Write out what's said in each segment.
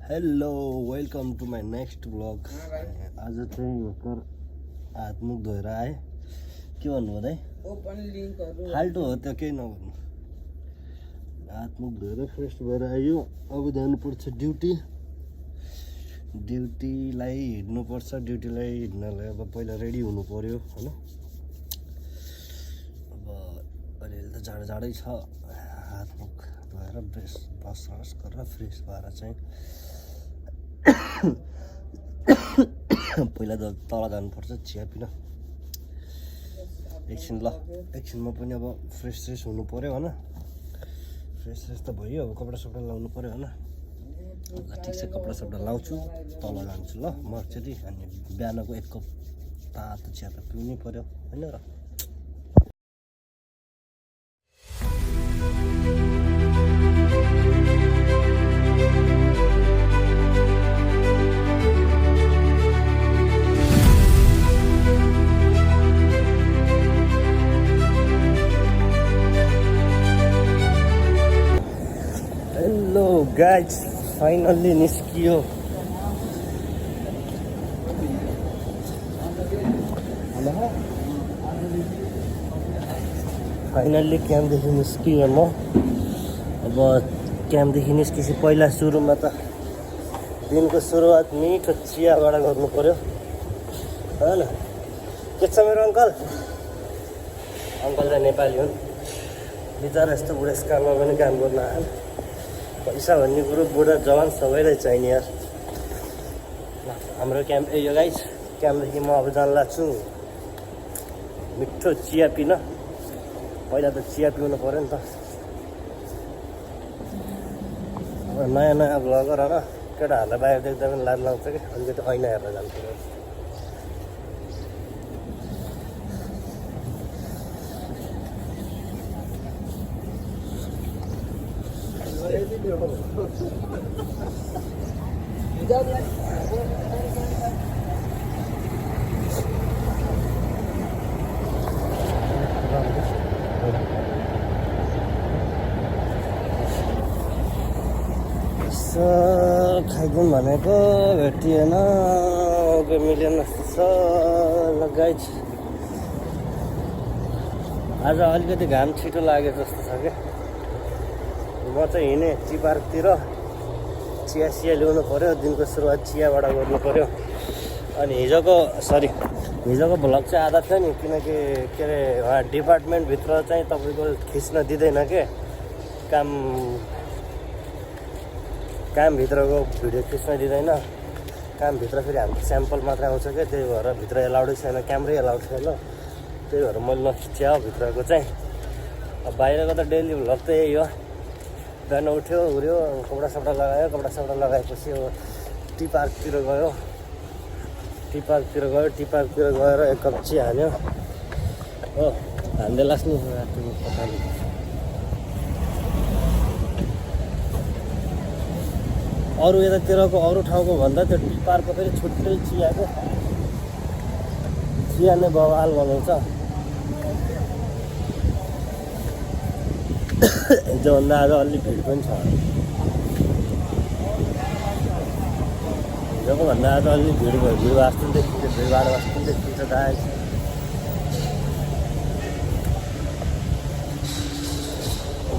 Hello welcome to my next blog. आज चाहिँ भर्खर हात मुख धोएर आएँ। के भन्नु भाइ फाल्टो हो त्यो, केही नभन्नु। हात मुख धोएर फ्रेस भएर आयो। अब जानुपर्छ ड्युटीलाई हिँड्नुपर्छ। ड्युटीलाई हिँड्नलाई अब पहिला रेडी हुनु पर्यो होइन। अब अलिअलि त जाडै छ। हात मुख धोएर ब्रस गरेर फ्रेस भएर चाहिँ पहिला त तल जानुपर्छ चिया पिन। एकछिनमा पनि अब फ्रेस हुनु पर्यो होइन। फ्रेस त भयो। अब कपडा सपडा लाउनु पर्यो होइन। ठिक छ, कपडा सपडा लाउँछु, तल जान्छु ल म एकचोटि। अनि बिहानको 1 कप तातो चिया त पिउनै पर्यो होइन र। हेलो गाइज, फाइनल्ली निस्कियो। फाइनल्ली क्याम्पदेखि निस्कियो म। अब क्याम्पदेखि निस्केपछि पहिला सुरुमा त दिनको सुरुवात मिठो चियाबाट गर्नु पर्यो होइन। के छ मेरो अङ्कल चाहिँ नेपाली हुन्। बिचरा यस्तो बुढेसकालमा पनि काम गर्न आएन। पैसा भन्ने कुरो बुढा जवान सबैलाई चाहिने यार। हाम्रो क्याम्प यो गाइस। क्याम्पदेखि म अब जान लाग्छु मिठो चिया पिन। पहिला त चिया पिउनु पऱ्यो नि त। अब नयाँ भ्लगर होइन, केटाहरूलाई बाहिर देख्दा पनि लाज लाग्छ कि। अलिकति ऐना हेरेर जानु पऱ्यो। खाइदिउँ भनेको भेटिएन, मिलेन जस्तो छ। ल गाइज, आज अलिकति घाम छिटो लाग्यो जस्तो छ क्या। म चाहिँ हिँडेँ टी पार्कतिर। चिया ल्याउनु पऱ्यो। दिनको सुरुवात चियाबाट गर्नु पऱ्यो। अनि हिजोको भ्लग चाहिँ आधा थियो नि, किनकि के अरे उहाँ डिपार्टमेन्टभित्र चाहिँ तपाईँको खिच्न दिँदैन के। कामभित्रको भिडियो खिच्न दिँदैन। कामभित्र फेरि हाम्रो स्याम्पल मात्रै आउँछ क्या। त्यही भएर भित्र एलाउडै छैन, क्यामेरै एलाउड छैन। त्यही भएर मैले नखिच्या भित्रको चाहिँ। अब बाहिरको त डेली भ्लग त यही हो। बिहान उठ्यो, उड्यो, कपडा सपडा लगाएपछि अब टी पार्कतिर गयो। टी पार्कतिर गएर 1 कप चिया हान्यो हो। हान्दै लास्नु अरू यतातिरको अरू ठाउँको भन्दा त्यो टी पार्कको फेरि छुट्टै चियाको चिया नै बवाल बनाउँछ। हिजोभन्दा आज अलि भिड पनि छ। हिजोको भन्दा आज अलि भिड भयो। भिड वास्तु देखिन्छ, भिडभाड वास्तु देखिन्छ गाइस।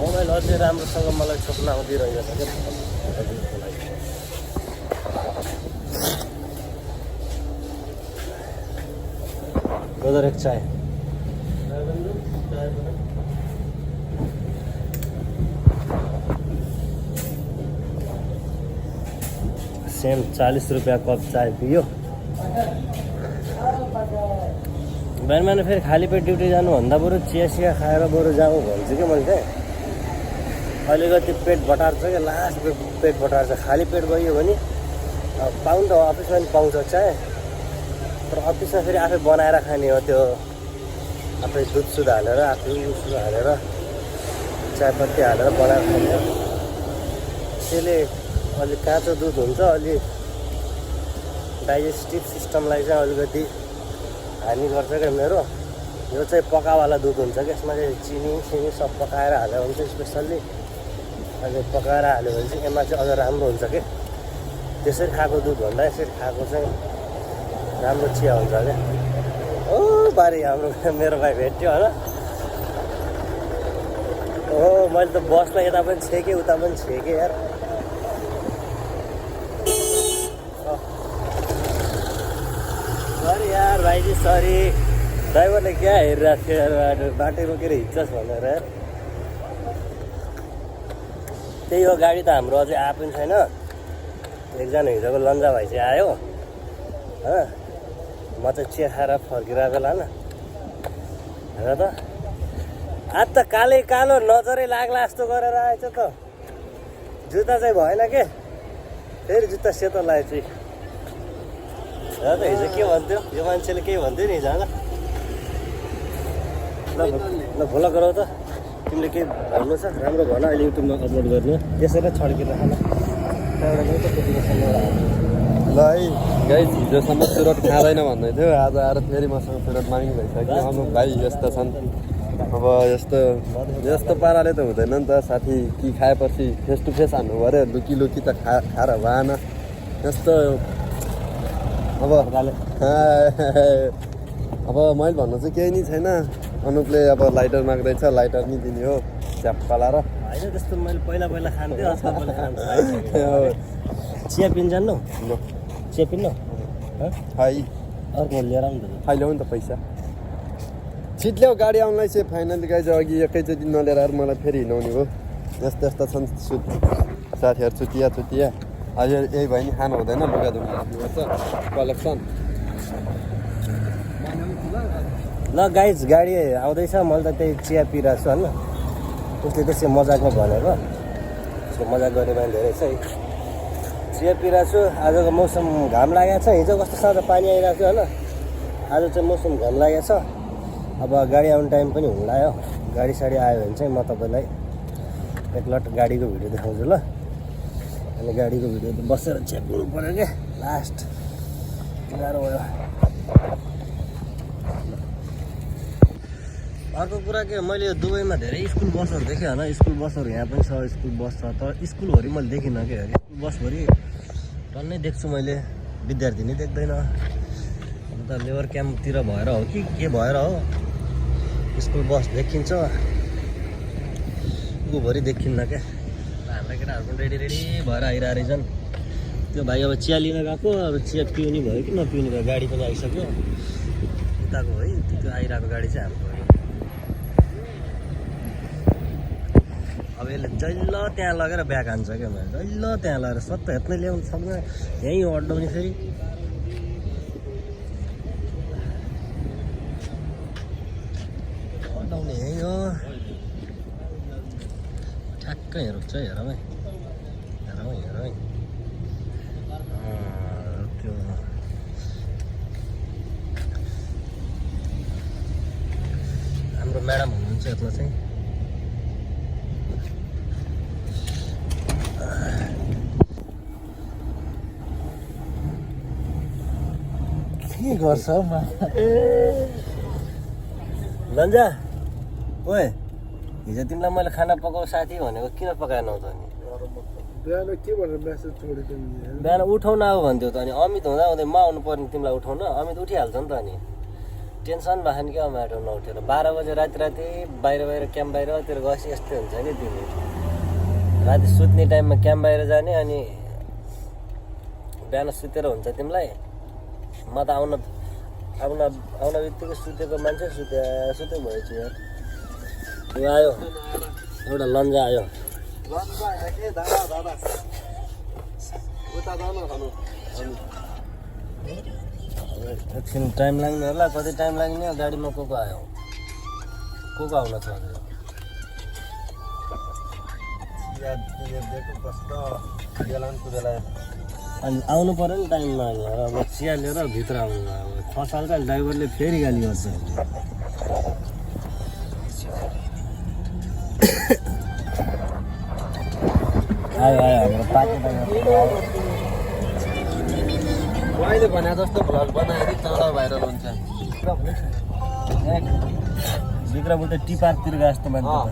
मोबाइल अझै राम्रोसँग मलाई छोप्न आउँदिरहेको छ क्या। ब्रदर एक चाय। सेम 40 रुपियाँ कप चाय पियो। बिहान फेरि खाली पेट ड्युटी जानुभन्दा बरु चिया खाएर बरु जाऊ भन्छु कि मैले चाहिँ। अलिकति पेट बटार्छ क्या, लास्ट पेट बटार्छ। खाली पेट गयो भने पाउनु त अफिसमा पनि पाउँछ चाय, तर अफिसमा फेरि आफै बनाएर खाने हो। त्यो आफै दुध हालेर, आफै उसो हालेर, चियापत्ती हालेर बनाएर खाने हो। त्यसले अलि काँचो दुध हुन्छ, अलि डाइजेस्टिभ सिस्टमलाई चाहिँ अलिकति हानि गर्छ क्या मेरो। यो चाहिँ पकावाला दुध हुन्छ क्या। यसमा चाहिँ चिनी सब पकाएर हाल्यो भने चाहिँ स्पेसल्ली। अनि पकाएर हाल्यो भने चाहिँ यसमा चाहिँ अझ राम्रो हुन्छ क्या। त्यसरी खाएको दुधभन्दा यसरी खाएको चाहिँ राम्रो चिया हुन्छ क्या। ओ बारी हाम्रो मेरो भाइ भेट्यो होइन। ओ मैले त बसलाई यता पनि छेकेँ उता पनि छेकेँ यार। सरी यार भाइजी सरी। ड्राइभरले क्या हेरिरहेको थियो यार, बाटो रोकेर हिँड्छस् भनेर यार। त्यही हो, गाडी त हाम्रो अझै आएको पनि छैन। एकजना हिजोको लन्जा भाइ चाहिँ आयो होइन, म चाहिँ चिया खाएर फर्किरहेको बेला होइन हेर त, आज त कालै कालो नजरै लाग्ला जस्तो गरेर आएछ त। जुत्ता चाहिँ भएन के, फेरि जुत्ता सेतो लगाएछ हेर त। हिजो के भन्थ्यो यो मान्छेले, केही भन्थ्यो नि हिजो होइन। ल भोला गराउ त, तिमीले केही भन्नु छ राम्रो भन, अहिले युट्युबमा अपलोड गर्ने त्यसरी छड्केर राख न। ल है गाइस, हिजोसम्म सुरट खाँदैन भन्दै थियो, आज आएर फेरि मसँग सुरट माग्नु भइसक्यो। अमुक भाइ यस्ता छन्। अब यस्तो पाराले त हुँदैन नि त साथी। कि खाएपछि फेस टु फेस हान्नु पऱ्यो, लुकी लुकी त खाएर भएन यस्तो। अब मैले भन्नु चाहिँ केही नै छैन। अनुपले अब लाइटर माग्दैछ, लाइटर नि दिने हो च्याप पालाएर। होइन त्यस्तो मैले पहिला खान्थेँ, आजकल खान्छ। चिया पिन जान्नु? चिया पिन्नु हाई अर्को लिएर आउनु त। ल्याउ नि त पैसा छिट ल्याऊ, गाडी आउनलाई चाहिँ फाइनली गाइज अघि एकैचोटि नलिएर आएर मलाई फेरि हिँडाउने हो। यस्ता यस्ता छन् साथीहरू, चुतिया अहिले यही भयो नि, खानु हुँदैन, लुगा धुनु राख्नुपर्छ कलेक्सन। ल गाइज गाडी आउँदैछ, मैले त त्यही चिया पिइरहेको छु होइन। उसले त्यसै मजाकमा भनेको, उसको मजाक गर्ने मान्छे धेरै छ है। चिया पिइरहेको छु। आजको मौसम घाम लागेको छ, हिजो कस्तो साह्रो पानी आइरहेको थियो होइन। आज चाहिँ मौसम घाम लागेको छ। अब गाडी आउने टाइम पनि हुन लाग्यो। गाडी साडी आयो भने चाहिँ म तपाईँलाई एकलट गाडीको भिडियो देखाउँछु ल। अनि गाडीको भिडियो त बसेर चिया पिउनु पऱ्यो क्या, लास्ट गाह्रो भयो। अर्को कुरा के, मैले यो दुबईमा धेरै स्कुल बसहरू देखेँ होइन। स्कुल बसहरू यहाँ पनि छ, स्कुल बस छ, तर स्कुलभरि मैले देखिनँ क्या। स्कुल बसभरि टन्नै देख्छु मैले, विद्यार्थी नै देख्दैन। अन्त लेबर क्याम्पतिर भएर हो कि के भएर हो, स्कुल बस देखिन्छ, ऊभरि देखिन्न क्या। हाम्रा केटाहरू पनि रेडी भएर आइरहेको रहेछन्। त्यो भाइ अब चिया लिन गएको, अब चिया पिउने भयो कि नपिउने भयो, गाडी पनि आइसक्यो उताको है। त्यो आइरहेको गाडी चाहिँ हाम्रो हो। अब यसले जहिल्ल त्यहाँ लगेर ब्याग हान्छ क्या, मैले जहिल्ल त्यहाँ लगेर सत्त हेर्नै ल्याउनु सक्दैन, यहीँ अड्डाउने फेरि। अड्डाउने यहीँ हो, ठ्याक्कै रोक्छ है। हेर है त्यो हाम्रो म्याडम हुनुहुन्छ यसमा चाहिँ। के गर्छ लन्जा? ओए हिजो तिमीलाई मैले खाना पकाऊ साथी भनेको किन पकाएनौ त? अनि बिहान के भनेर मेसेज छोडेको नि? बिहान उठाउन आऊ भन्थ्यो त। अनि अमित हुँदा हुँदै म आउनु पर्ने तिमीलाई उठाउन, अमित उठिहाल्छ नि त। अनि टेन्सन भएन क्या म्याटर नउठेर। 12 बजे राति बाहिर क्याम्प बाहिरतिर गएपछि यस्तै हुन्छ नि। तिमी राति सुत्ने टाइममा क्याम्प बाहिर जाने, अनि बिहान सुतेर हुन्छ तिमीलाई। म त आउन बित्तिकै सुतेको मान्छे सुते भएछु यार। यो आयो एउटा लन्जा आयो। एकछिन टाइम लाग्ने होला, कति टाइम लाग्ने हो? गाडीमा को आयो, को आउन छ? अनि आउनु पऱ्यो नि टाइममा। अब चिया लिएर भित्र आउनु खसाल्छ, ड्राइभरले फेरि गाली गर्छ। आयो हाम्रो पाकेट मैले भने जस्तो भ्लग बनाएर चाँडो भाइरल हुन्छ। विक्रम उता टी पार्कतिर गए जस्तो मान्छे।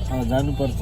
जानुपर्छ।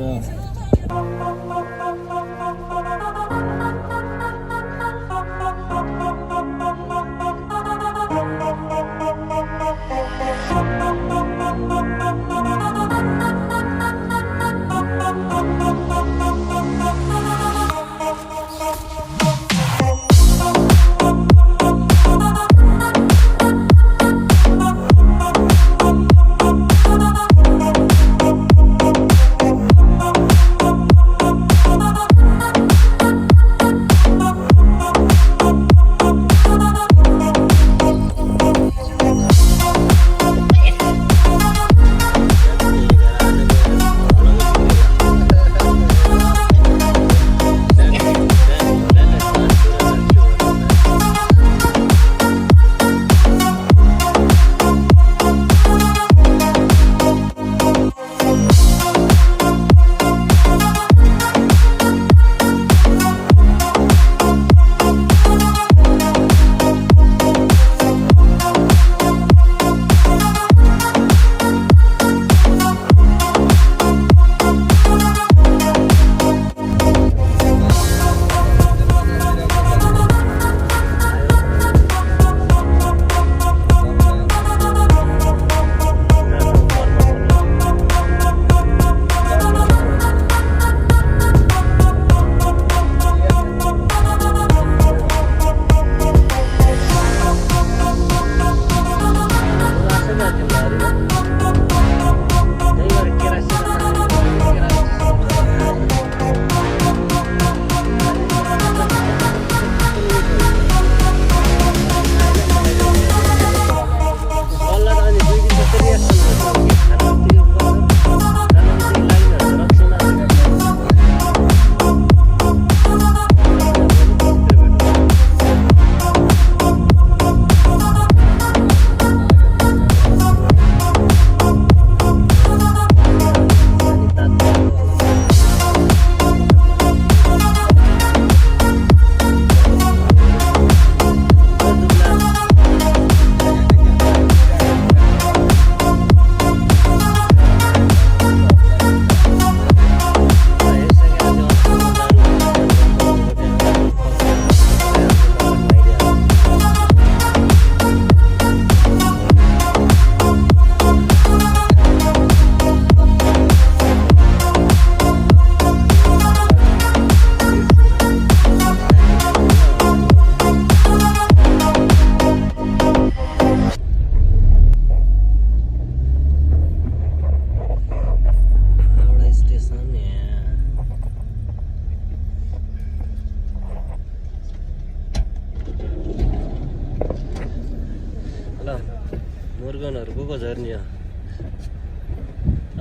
मुर्गनहरू को झर्ने हो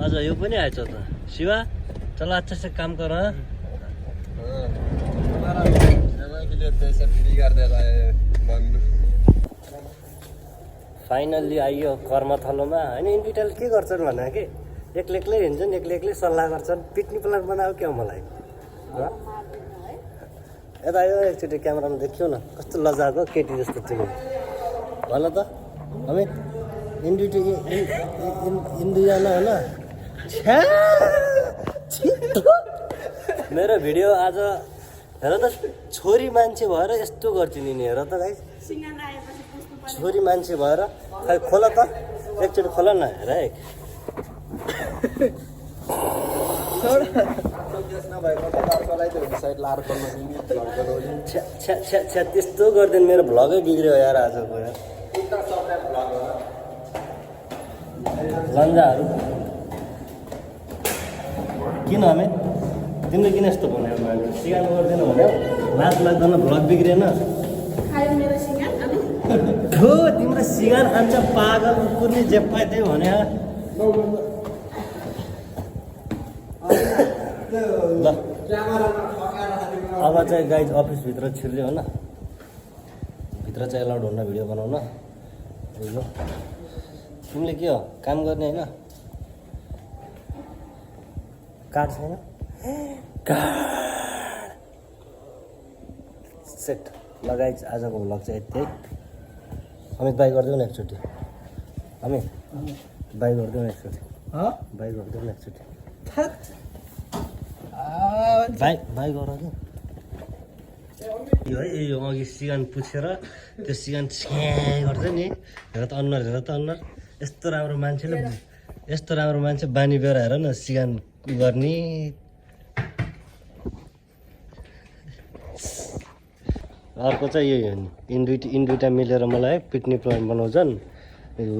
अझ यो पनि आएछ त शिवा चल अच्छा से काम कर हाँ फाइनल्ली आइयो कर्मथलोमा होइन इन्भिटेल के गर्छन् भने कि एक्लै एक्लै हिँड्छन् एक्लै एक्लै सल्लाह गर्छन् पिकनिक प्लान बनाऊ क्या मलाई यता आयो एकचोटि क्यामेरामा देखियो न कस्तो लजाको केटी जस्तो थियो भन त अमित इन्डियामा होइन मेरो भिडियो आज हेर त छोरी मान्छे भएर यस्तो गर्छिन् नि हेर त भाइ छोरी मान्छे भएर खै खोल त एकचोटि खोल न हेर है त्यस्तो गर्दैन मेरो भ्लगै बिग्रियो यार आजको यार गन्जाहरू किन हमे तिमीले किन यस्तो भन्यो सिगान गर्दैन भन्यो लाज लाग्दैन भ्लग बिग्रिएन हो तिम्रो सिगान खान्छ पागल कुर्ने जे पाए त्यही भने ल अब चाहिँ गाइज अफिसभित्र छिर्यो होइन भित्र चाहिँ एलाउड हुन्न भिडियो बनाउन यो तिमीले के हो काम गर्ने होइन कार्ड छैन कार्ड सेट लगाइ आजको भ्लग चाहिँ यति है अमित बाई गरिदेऊ न एकचोटि अमित बाई गरिदेऊ न एकचोटि बाई गरिदेऊ न एकचोटि भाइ भाइ गर यो है यो अघि सिगान पुछेर त्यो सिगान छ्याँ गर्छ नि हेर त अनुहार यस्तो राम्रो मान्छे बानी बेहोरा हेर न सिगान गर्ने अर्को चाहिँ यही हो नि इन्डुइटा मिलेर मलाई पिकनिक प्लान बनाउँछन्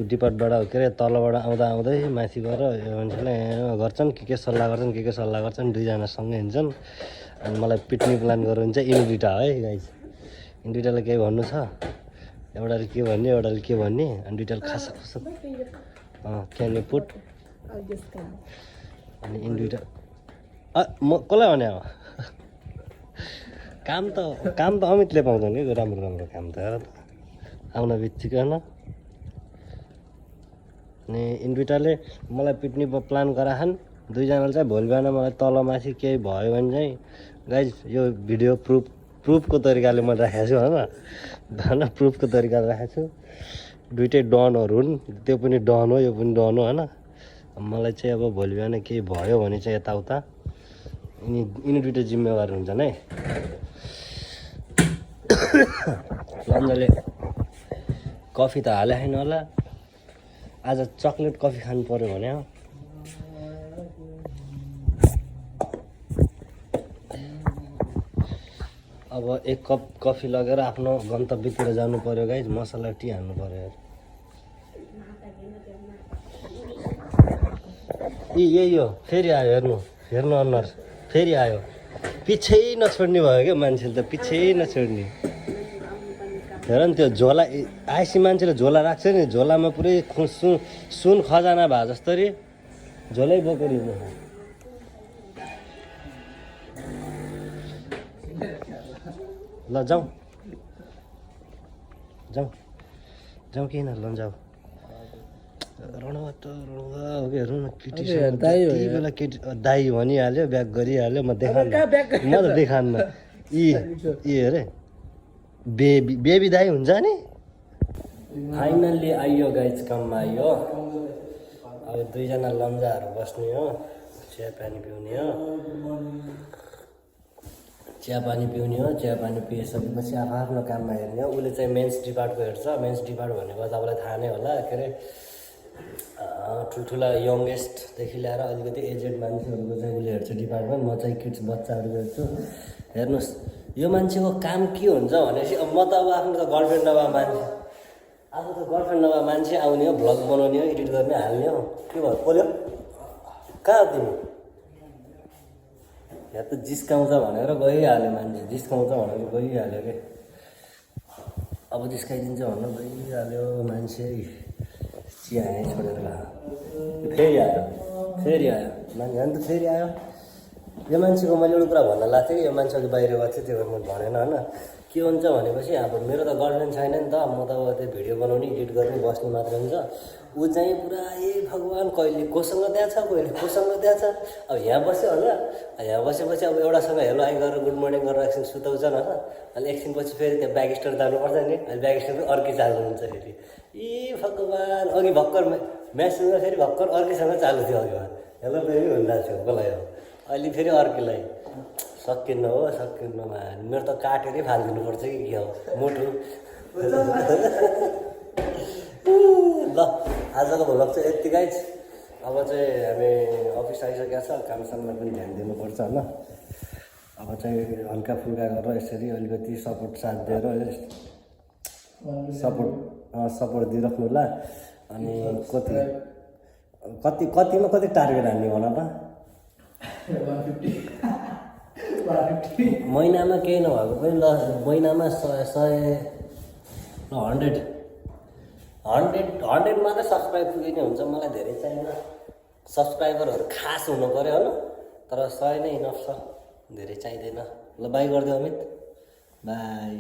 डिपार्टबाट के अरे तलबाट आउँदै माथि गएर यो मान्छेलाई गर्छन् के सल्लाह गर्छन् दुईजना सँगै हिँड्छन् अनि मलाई पिकनिक प्लान गर्नु चाहिँ इन्डुइटा है गाइस इन्डुइटालाई केही भन्नु छ एउटाले के भन्ने अनि दुईटाले खास क्यान यु पुट अनि इन्डुइटा म कसलाई भने अब काम त अमितले पाउँछन् कि राम्रो काम त हेर आउन बित्तिकै होइन अनि इन्डुइटाले मलाई पिकनिक प्लान गराछन् दुईजनाले चाहिँ भोलि बिहान मलाई तल माथि केही भयो भने चाहिँ गाइज यो भिडियो प्रुफको तरिकाले मैले राखेको छु होइन प्रुफको तरिकाले राखेको छु दुइटै डनहरू हुन् त्यो पनि डन हो यो पनि डन हो होइन मलाई चाहिँ अब भोलि बिहान केही भयो भने चाहिँ यताउता यिनी दुइटै जिम्मेवार हुन्छन् है लन्जाले कफी त हाले छैन होला आज चक्लेट कफी खानु पर्यो भने अब एक कप कफी लगेर आफ्नो गन्तव्यतिर जानु पर्यो गाइज मसला टी हाल्नु पर्यो यही हो फेरि आयो हेर्नु अनुहार फेरि आयो पिछै नछोड्ने भयो क्या मान्छेले त पिछै नछोड्ने हेर नि त्यो झोला आइसी मान्छेले झोला राख्छ नि झोलामा पुरै सुन खजाना भए जस्तरी झोलै बोकेर हिँड्नु ल जाउँ किन जाउँ रणवा हो कि हेर्नु न केटी बेला केटी दाई भनिहाल्यो ब्याग गरिहाल्यो म त देखान्न यी अरे बेबी दाई हुन्छ नि फाइनल्ली आइयो गाइज काममा आइयो अब दुईजना लम्जाहरू बस्ने हो चिया पानी पिएसकेपछि आफ्नो काममा हेर्ने हो उसले चाहिँ मेन्स डिपार्टको हेर्छ मेन्स डिपार्ट भनेको तपाईँलाई थाहा नै होला के अरे ठुल्ठुला यङ्गेस्टदेखि लिएर अलिकति एजेड मान्छेहरूको चाहिँ उसले हेर्छ डिपार्टमेन्ट म चाहिँ किड्स बच्चाहरू हेर्छु हेर्नुहोस् यो मान्छेको काम के हुन्छ भनेपछि अब म त अब आफ्नो त गर्लफ्रेन्ड नभए मान्छे आउने हो भ्लग बनाउने हो एडिट गर्ने हाल्ने हो के भयो बोल्यो कहाँ हो तिमी यहाँ त जिस्काउँछ भनेर गइहाल्यो मान्छे गइहाल्यो के अब जिस्काइदिन्छ भनेर गइहाल्यो मान्छे चिया छोडेर फेरि आयो मान्छे अन्त फेरि आयो यो मान्छेको मैले एउटा कुरा भन्न लाग्थेँ कि यो मान्छे अघि बाहिर गएको थियो त्यो मैले भनेन होइन के हुन्छ भनेपछि अब मेरो त गर्लफ्रेन्ड छैन नि त म त अब त्यो भिडियो बनाउने एडिट गर्ने बस्ने मात्र हुन्छ ऊ चाहिँ पुरा भगवान् कहिले कोसँग त्यहाँ छ अब यहाँ बस्यो होला यहाँ बसेपछि अब एउटासँग हेलो आइ गरेर गुड मर्निङ गरेर एकछिन सुताउँछन् होइन अनि एकछिनपछि फेरि त्यहाँ ब्याग स्टोर जानुपर्छ नि अहिले ब्याग स्टोर अर्कै चालु हुन्छ फेरि भगवान् अघि भर्खर म्यासेजमा फेरि भर्खर अर्कैसँग चालु थियो अघिमा हेलो फेरि हुँदा थियो कसलाई हो अहिले फेरि अर्कैलाई सकिन्न मेरो त काटेरै फालिदिनुपर्छ कि के हो मुटु ल आजको भ्लग चाहिँ यत्तिकै अब चाहिँ हामी अफिस आइसकेको छ कामसाममा पनि ध्यान दिनुपर्छ होइन अब चाहिँ हल्का फुल्का गरेर यसरी अलिकति सपोर्ट साथ दिएर सपोर्ट दिइराख्नु होला अनि कतिमा कति टार्गेट हान्ने भन त महिनामा केही नभएको पनि ल महिनामा 100 मात्रै सब्सक्राइब पुगिने हुन्छ मलाई धेरै चाहिएन सब्सक्राइबरहरू खास हुनु पऱ्यो होइन तर 100 नै इनफ छ धेरै चाहिँदैन ल बाई गरिदियो अमित बाई